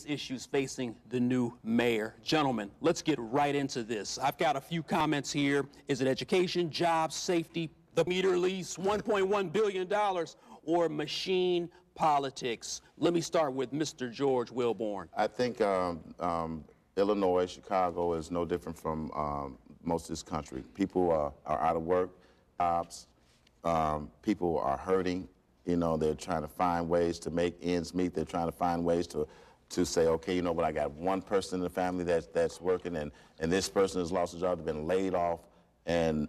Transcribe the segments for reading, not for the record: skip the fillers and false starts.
biggest issues facing the new mayor? Gentlemen, let's get right into this. I've got a few comments here. Is it education, jobs, safety, the meter lease, $1.1 billion, or machine politics? Let me start with Mr. George Wilborn. I think Illinois, Chicago is no different from most of this country. People are out of work, jobs. People are hurting. You know, they're trying to find ways to make ends meet. They're trying to find ways to say, okay, you know what, I got one person in the family that's working, and this person has lost a job, they've been laid off, and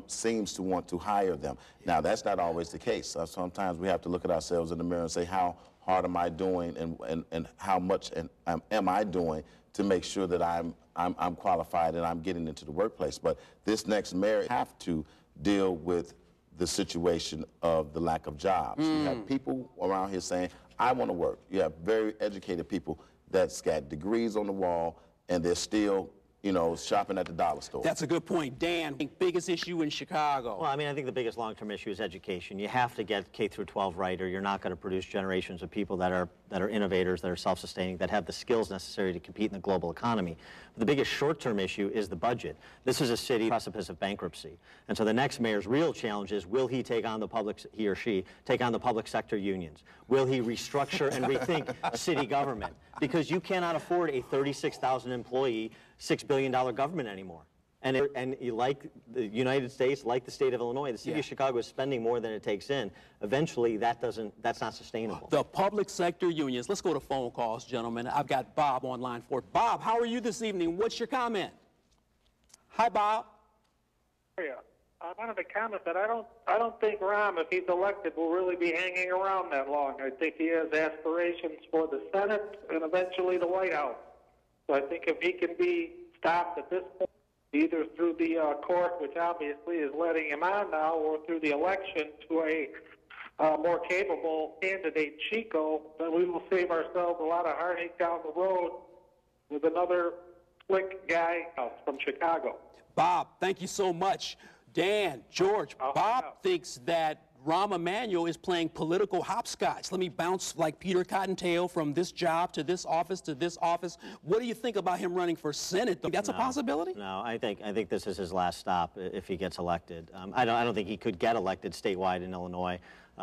seems to want to hire them. Now, that's not always the case. Sometimes we have to look at ourselves in the mirror and say, how hard am I doing, and how much am I doing to make sure that I'm qualified and I'm getting into the workplace. But this next mayor have to deal with the situation of the lack of jobs. You have people around here saying, I want to work. You have very educated people that's got degrees on the wall, and they're still, you know, shopping at the dollar store. That's a good point. Dan, biggest issue in Chicago. Well, I mean, I think the biggest long-term issue is education. You have to get K through 12 right, or you're not going to produce generations of people that are innovators, that are self-sustaining, that have the skills necessary to compete in the global economy. But the biggest short-term issue is the budget. This is a city precipice of bankruptcy. And so the next mayor's real challenge is, will he take on he or she take on the public sector unions? Will he restructure and rethink city government? Because you cannot afford a 36,000 employee, $6 billion government anymore. And like the United States, like the state of Illinois, the city of Chicago is spending more than it takes in. Eventually, that's not sustainable. The public sector unions. Let's go to phone calls, gentlemen. I've got Bob on line 4. Bob, how are you this evening? What's your comment? Hi, Bob. Yeah, I wanted to comment that I don't think Rahm, if he's elected, will really be hanging around that long. I think he has aspirations for the Senate and eventually the White House. So I think if he can be stopped at this point, either through the court, which obviously is letting him on now, or through the election to a more capable candidate, Chico, then we will save ourselves a lot of heartache down the road with another slick guy from Chicago. Bob, thank you so much. Dan, George, Bob thinks that Rahm Emanuel is playing political hopscotch. Let me bounce like Peter Cottontail from this job to this office to this office. What do you think about him running for Senate? That's a possibility? No, I think this is his last stop if he gets elected. I don't think he could get elected statewide in Illinois,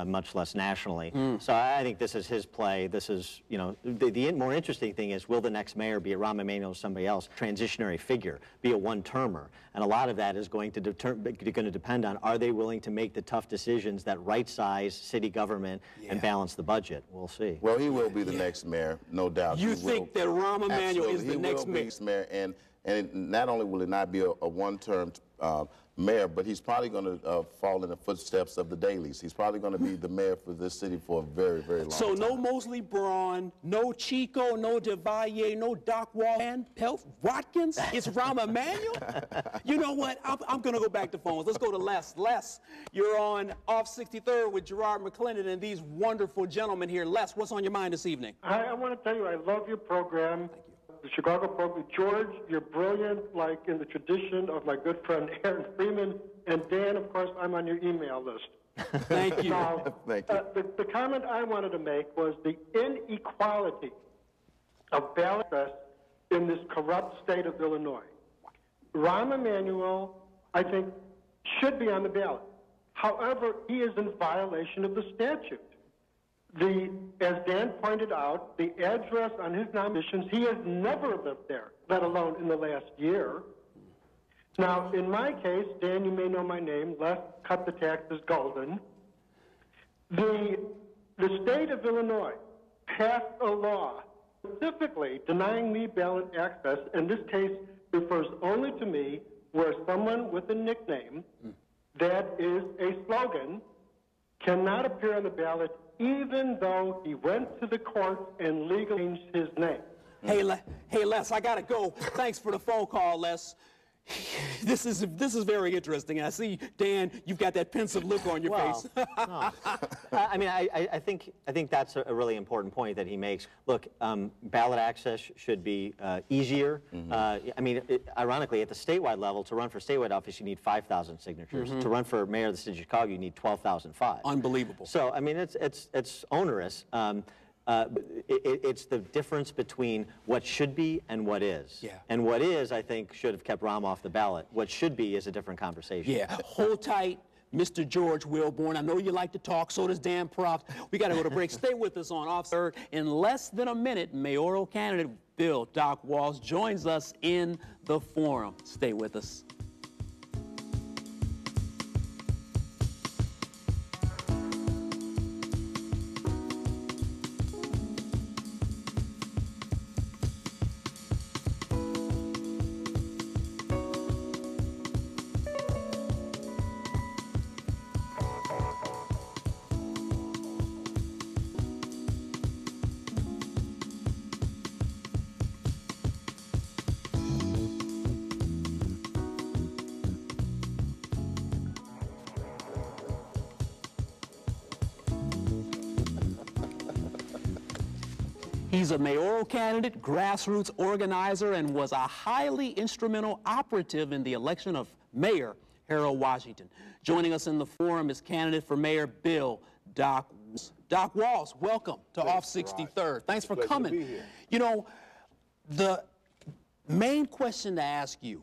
much less nationally. So I think this is his play. This is, you know, the more interesting thing is, will the next mayor, be it Rahm Emanuel or somebody else, transitionary figure, be a one-termer? And a lot of that is going to depend on, are they willing to make the tough decisions that right-size city government and balance the budget? We'll see. Well, he will be the next mayor, no doubt. You think that Rahm Emanuel is the next mayor? And not only will it not be a one-term mayor, but he's probably going to fall in the footsteps of the Dailies. He's probably going to be the mayor for this city for a very, very long time. So no Mosley Braun, no Chico, no DeValier, no Doc Wall, and Watkins? It's Rahm Emanuel? You know what? I'm going to go back to phones. Let's go to Les. Les, you're on off 63rd with Garrard McClendon and these wonderful gentlemen here. Les, what's on your mind this evening? I want to tell you, I love your program. The Chicago program. George, you're brilliant, like in the tradition of my good friend Aaron Freeman. And Dan, of course, I'm on your email list. Thank you. Now, Thank you. The comment I wanted to make was the inequality of ballot access in this corrupt state of Illinois. Rahm Emanuel, I think, should be on the ballot. However, he is in violation of the statute. As Dan pointed out, the address on his nominations, he has never lived there, let alone in the last year. Now, in my case, Dan, you may know my name, Les Cut the Taxes Golden. The state of Illinois passed a law specifically denying me ballot access, and this case refers only to me, where someone with a nickname that is a slogan cannot appear on the ballot even though he went to the court and legally changed his name. Hey, Les, I got to go. Thanks for the phone call, Les. This is very interesting. I see, Dan, you've got that pensive look on your face. No. I mean, I think that's a really important point that he makes. Look, ballot access should be easier. I mean, ironically, at the statewide level, to run for statewide office, you need 5,000 signatures. To run for mayor of the city of Chicago, you need 12,005. Unbelievable. So, I mean, it's onerous. It's the difference between what should be and what is. Yeah. And what is, I think, should have kept Rahm off the ballot. What should be is a different conversation. Yeah, hold tight, Mr. George Wilborn. I know you like to talk, so does Dan Proft. We got to go to break. Stay with us on Off Third. In less than a minute, mayoral candidate Bill Doc Walsh joins us in the forum. Stay with us. He's a mayoral candidate, grassroots organizer, and was a highly instrumental operative in the election of Mayor Harold Washington. Joining us in the forum is candidate for mayor Bill Doc Walsh. Doc Walsh, welcome to Off 63rd. Thanks for coming. You know, the main question to ask you,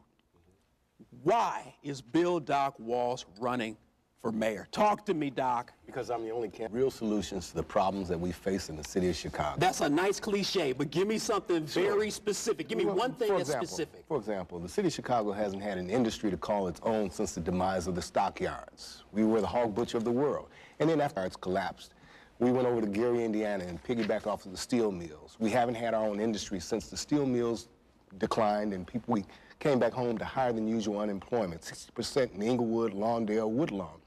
why is Bill Doc Walsh running for mayor? Talk to me, Doc. Because I'm the only candidate. Real solutions to the problems that we face in the city of Chicago. That's a nice cliche, but give me something very specific. Give me one thing that's specific. For example, the city of Chicago hasn't had an industry to call its own since the demise of the stockyards. We were the hog butcher of the world. And then after it's collapsed, we went over to Gary, Indiana, and piggybacked off of the steel mills. We haven't had our own industry since the steel mills declined and we came back home to higher than usual unemployment, 60% in Inglewood, Lawndale, Woodlawn.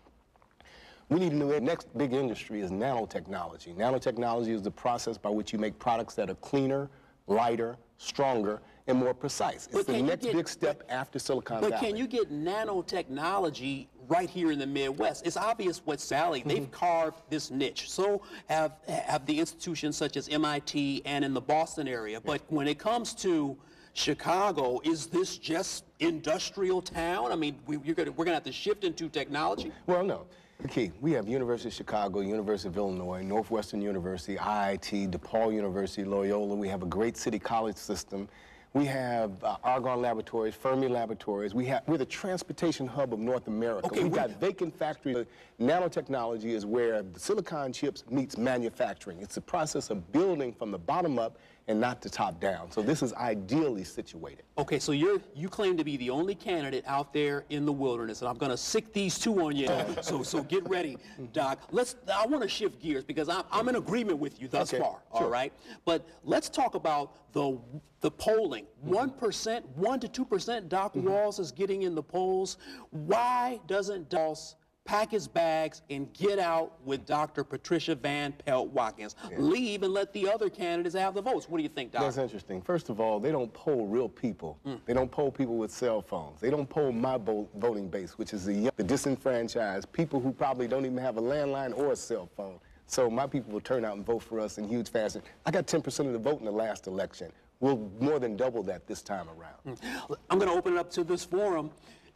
We need to know the next big industry is nanotechnology. Nanotechnology is the process by which you make products that are cleaner, lighter, stronger, and more precise. It's the next big step after Silicon Valley. But can you get nanotechnology right here in the Midwest? It's obvious what Sally, they've carved this niche. So have the institutions such as MIT and in the Boston area. But when it comes to Chicago, is this just industrial town? I mean, we're gonna have to shift into technology? Well, no. Okay, we have University of Chicago, University of Illinois, Northwestern University, IIT, DePaul University, Loyola. We have a great city college system. We have Argonne Laboratories, Fermi Laboratories. We're the transportation hub of North America. Okay, We've got vacant factories. Nanotechnology is where the silicon chips meets manufacturing. It's the process of building from the bottom up and not the top down. So this is ideally situated. Okay, so you claim to be the only candidate out there in the wilderness, and I'm going to sick these two on you. So get ready, Doc. I want to shift gears because I'm in agreement with you thus far. All right, but let's talk about the polling. 1%, 1 to 2%. Doc Walsh is getting in the polls. Why doesn't Walsh pack his bags and get out with Dr. Patricia Van Pelt-Watkins? Leave and let the other candidates have the votes. What do you think, Doc? That's interesting. First of all, they don't poll real people. They don't poll people with cell phones. They don't poll my voting base, which is the disenfranchised, people who probably don't even have a landline or a cell phone. So my people will turn out and vote for us in huge fashion. I got 10% of the vote in the last election. We'll more than double that this time around. I'm going to open it up to this forum.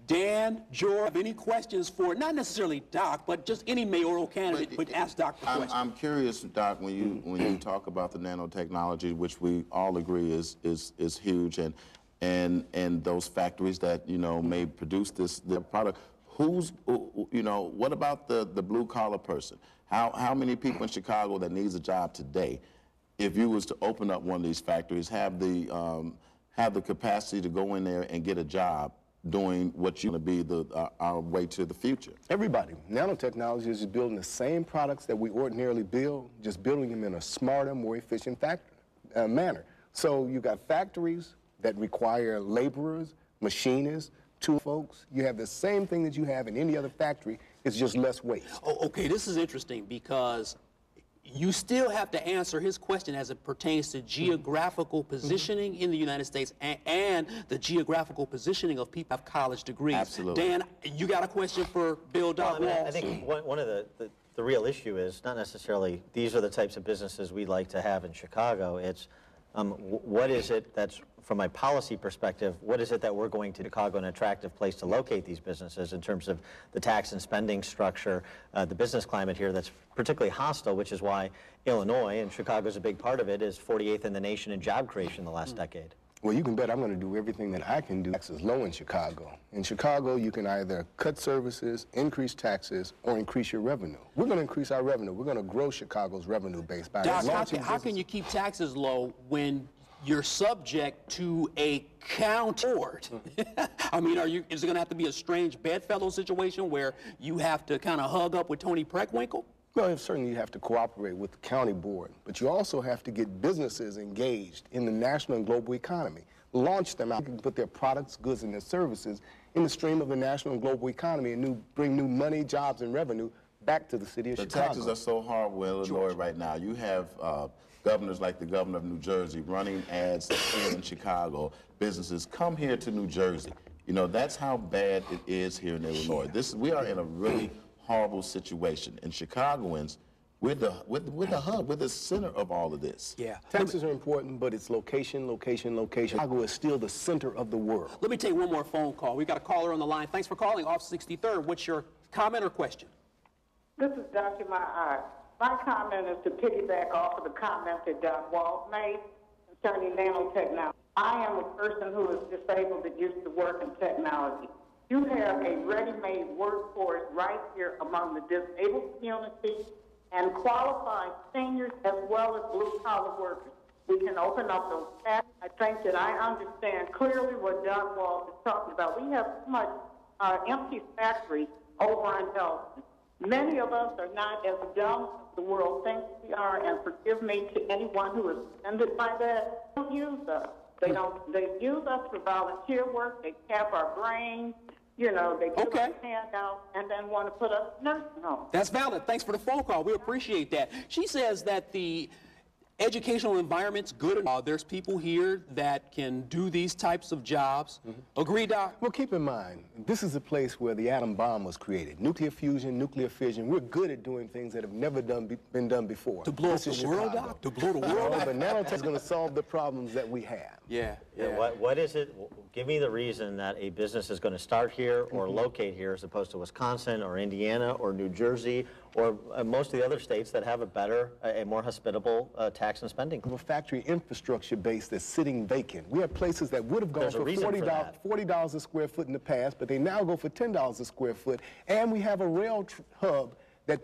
Dan, George, have any questions for, not necessarily Doc, but just any mayoral candidate, but ask Doc the question. I'm curious, Doc, when you talk about the nanotechnology, which we all agree is huge, and those factories that, you know, may produce the product, what about the blue collar person? How many people in Chicago that needs a job today, if you was to open up one of these factories, have the capacity to go in there and get a job doing what you're going to be our way to the future? Everybody. Nanotechnology is just building the same products that we ordinarily build, just building them in a smarter, more efficient manner. So you got factories that require laborers, machinists, tool folks. You have the same thing that you have in any other factory. It's just less waste. Oh, okay, this is interesting because you still have to answer his question as it pertains to geographical positioning in the United States and the geographical positioning of people who have college degrees. Absolutely. Dan, you got a question for Bill Doc Walsh? I think one of the real issue is not necessarily these are the types of businesses we'd like to have in Chicago. It's What is it that's, from a policy perspective, what is it that we're going to Chicago an attractive place to locate these businesses in terms of the tax and spending structure, the business climate here that's particularly hostile, which is why Illinois, and Chicago's a big part of it, is 48th in the nation in job creation the last decade. Well, you can bet I'm going to do everything that I can do. Taxes low in Chicago. In Chicago, you can either cut services, increase taxes, or increase your revenue. We're going to increase our revenue. We're going to grow Chicago's revenue base by launching how can you keep taxes low when you're subject to a county board? I mean, is it going to have to be a strange bedfellow situation where you have to kind of hug up with Tony Preckwinkle? Well, certainly you have to cooperate with the county board, but you also have to get businesses engaged in the national and global economy. Launch them out, and put their products, goods, and their services in the stream of the national and global economy and bring new money, jobs, and revenue back to the city of Chicago. The taxes are so hard with Illinois right now. You have governors like the governor of New Jersey running ads here in Chicago. Businesses come here to New Jersey. You know, that's how bad it is here in Illinois. We are in a really horrible situation. And Chicagoans, we're the hub, we're the center of all of this. Yeah. Taxes are important, but it's location, location, location. Chicago is still the center of the world. Let me take one more phone call. We've got a caller on the line. Thanks for calling off 63rd. What's your comment or question? This is Dr. My comment is to piggyback off of the comment that Doc Walt made concerning nanotechnology. I am a person who is disabled that used to work in technology. You have a ready-made workforce right here among the disabled community and qualified seniors as well as blue-collar workers. We can open up those tabs. I think that I understand clearly what Doc Walt is talking about. We have so much empty factories over in Elton. Many of us are not as dumb as the world thinks we are, and forgive me to anyone who is offended by that. They don't use us. They use us for volunteer work. They cap our brains. You know, they give us handouts and then want to put us in nursing homes. That's valid. Thanks for the phone call. We appreciate that. She says that the educational environment's good. There's people here that can do these types of jobs. Agree, Doc? Well, keep in mind, this is a place where the atom bomb was created. Nuclear fusion, nuclear fission. We're good at doing things that have never been done before. To blow up the world, Doc? To blow the world up? But nanotech is going to solve the problems that we have. Yeah. What is it? Give me the reason that a business is going to start here or locate here as opposed to Wisconsin or Indiana or New Jersey or most of the other states that have a more hospitable tax and spending. A factory infrastructure base that's sitting vacant. We have places that would have gone for $40 a square foot in the past, but they now go for $10 a square foot. And we have a rail hub that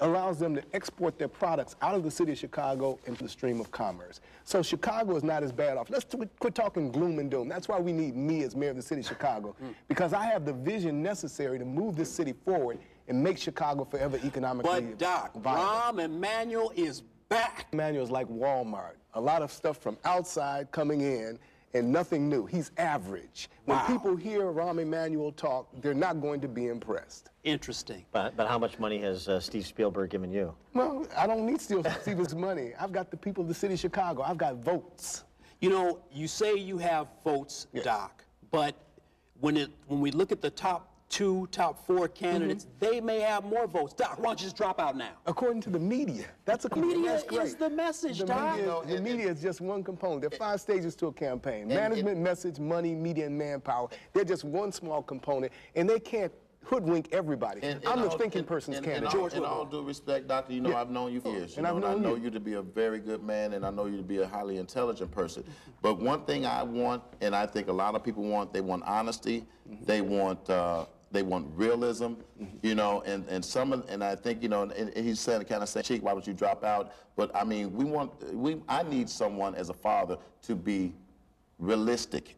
allows them to export their products out of the city of Chicago into the stream of commerce. So Chicago is not as bad off. Let's quit talking gloom and doom. That's why we need me as mayor of the city of Chicago, because I have the vision necessary to move this city forward and make Chicago forever economically But Doc, viable. Rahm Emanuel is back. Emanuel is like Walmart. A lot of stuff from outside coming in and nothing new. He's average. When people hear Rahm Emanuel talk, they're not going to be impressed. Interesting. But how much money has Steve Spielberg given you? Well, I don't need Steve's money. I've got the people of the city of Chicago. I've got votes. You know, you say you have votes, Doc, but when we look at the top 4 candidates, they may have more votes. Doc, why don't you just drop out now? According to the media. That's a Media that's great. is the message, Doc. The media is just one component. There are 5 stages to a campaign. Management, message, money, media, and manpower. They're just one small component, and they can't hoodwink everybody. I'm the thinking person's candidate. In all due respect, Doctor, you know I've known you for years. I know you to be a very good man, and I know you to be a highly intelligent person. But one thing I want, and I think a lot of people want, they want honesty. They want realism, you know, and I think, you know, and he's saying, kind of saying, Chief, why would you drop out? But I mean, I need someone as a father to be realistic.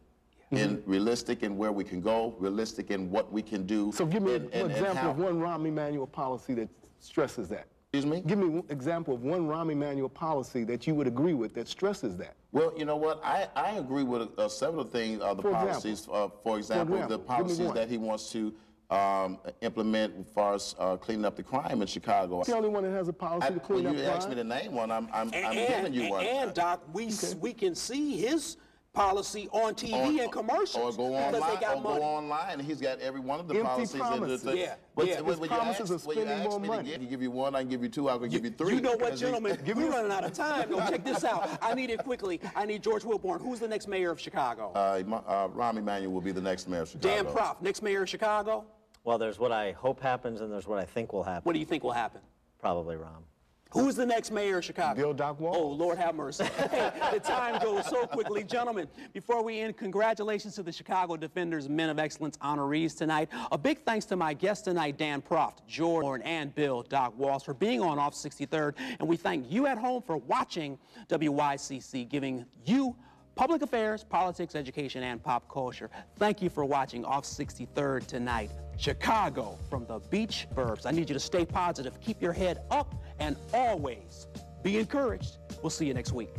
Realistic in where we can go, realistic in what we can do. So give me an example of one Rahm Emanuel policy that stresses that. Excuse me? Give me an example of one Rahm Emanuel policy that you would agree with that stresses that. Well, you know what? I agree with several things, policies. For example, the policies that he wants to implement as far as cleaning up the crime in Chicago. He's the only one that has a policy to clean up crime. You asked me to name one. I'm giving you one. And Doc, we can see his policy on TV and commercials. Or go because online, they got or money. go online, and he's got every one of the Empty policies. promises. Yeah, But yeah. when His you promises ask, of when you spending ask more me money. to I can give you one, I can give you two, I can give you three. You know what, because he- gentlemen? We're running out of time. No, check this out. I need it quickly. I need George Wilborn. Who's the next mayor of Chicago? Rahm Emanuel will be the next mayor of Chicago. Dan Proft, next mayor of Chicago? Well, there's what I hope happens, and there's what I think will happen. What do you think will happen? Probably Rahm. Who's the next mayor of Chicago? Bill Doc Walls. Oh, Lord have mercy. Hey, the time goes so quickly. Gentlemen, before we end, congratulations to the Chicago Defenders Men of Excellence honorees tonight. A big thanks to my guests tonight, Dan Proft, George Warren, and Bill Doc Walls, for being on Off 63rd. And we thank you at home for watching WYCC, giving you public affairs, politics, education, and pop culture. Thank you for watching Off 63rd tonight. Chicago from the beach burbs. I need you to stay positive, keep your head up, and always be encouraged. We'll see you next week.